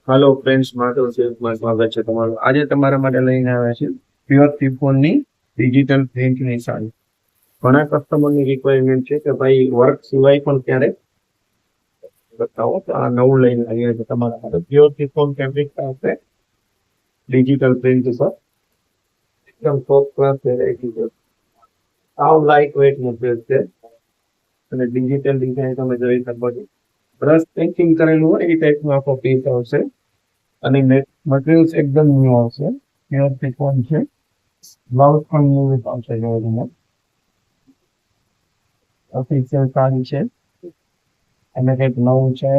હાલો friends, Madhav છે. સ્વાગત છે તમારું. આજે તમારા માટે લઈને આવ્યા છે પ્યોર શિફોનની ડિજિટલ પ્રિન્ટની સાડી. ઘણા કસ્ટમરની રિક્વાયરમેન્ટ છે કે ભાઈ વર્ક સિવાય પણ ક્યારેક બતાવો, તો આ નવું લઈને આવ્યા છે તમારા માટે. પ્યોર શિફોન ફેબ્રિક આવશે ડિજિટલ પ્રિન્ટ પર, એકદમ ટોપ ક્લાસ વેરાયટી છે. સાવ લાઇટ વેઇટ મટીરિયલ છે અને ડિજિટલ ડિઝાઇન તમે જોઈ શકો છો. બ્રશ પેઇન્ટિંગ કરેલું હોય એ ટાઈપનો આખો પીસ આવશે અને મટીરિયલ્સ એકદમ ન્યુ આવશે. પ્યોર સિફોન છે. બ્લાઉઝ પણ ન્યુ આવશે. ઓફિશિયલ સાડી છે અને કંઈક નવું છે.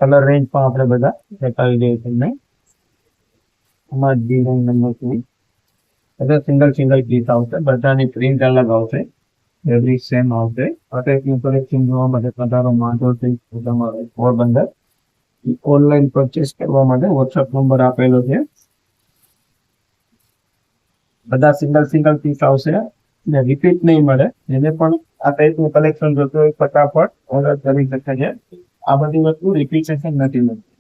કલર રેન્જ પણ આપણે બધા બતાવી દઈએ તમને. એમાં ડિઝાઇન નંબર છે. બધા સિંગલ સિંગલ પીસ આવશે. બધાની પ્રિન્ટ અલગ આવશે. ફેબ્રિક સેમ આવશે. અટેચનું કલેક્શન જોવા માટે પધારો માધવસિંહ તમારે પોરબંદર. ઓનલાઈન પરચેસ કરવા માટે વોટ્સઅપ નંબર આપેલો છે. બધા સિંગલ સિંગલ પીસ આવશે ને રિપીટ નહીં મળે. જેને પણ આ ટાઈપનું કલેક્શન જોતું હોય ફટાફટ ઓર્ડર કરી શકે છે. આ બધી વસ્તુ રિપીટેશન નથી મળતી.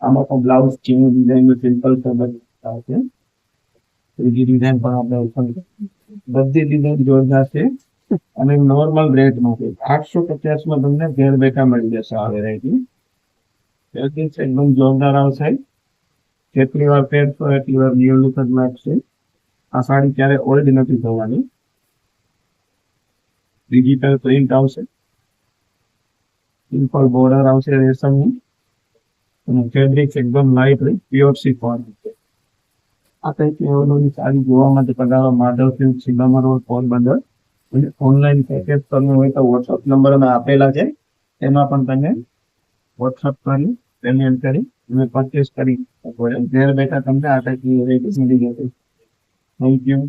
આમાં પણ બ્લાઉઝ ચીની ડિઝાઇન સિમ્પલ આવશે. ત્રીજી ડિઝાઇન પણ આપણે ઓપન બધી ડિઝાઇન જોરદાર છે અને નોર્મલ રેટમાં છે. 850માં તમને ઘેર બેઠા મળી જશે આ વેરાયટી. એકદમ જોરદાર આવશે. જેટલી વાર પહેરશો એટલી વાર ન્યુ લુક જ લાગશે. આ સાડી ક્યારે ઓલ્ડ નથી થવાની. ડિજિટલ પ્રિન્ટ આવશે. સિમ્પલ બોર્ડર આવશે રેશમની અને ફેબ્રિક એકદમ લાઇટ પ્યોર સિફોન. આ ટાઈપની સાડી જોવા માટે પધારો માધવ સિલ્ક સિબામા રોડ પોરબંદર. ઓનલાઈન પેકેજ કરવું હોય તો વોટ્સઅપ નંબર અમે આપેલા છે. એમાં પણ તમે વોટ્સઅપ કરી પેમેન્ટ કરી તમે પરચેસ કરી શકો. ઘેર બેઠા તમને આ ટાઈપની વેરાયટી મળી જશે. Thank you.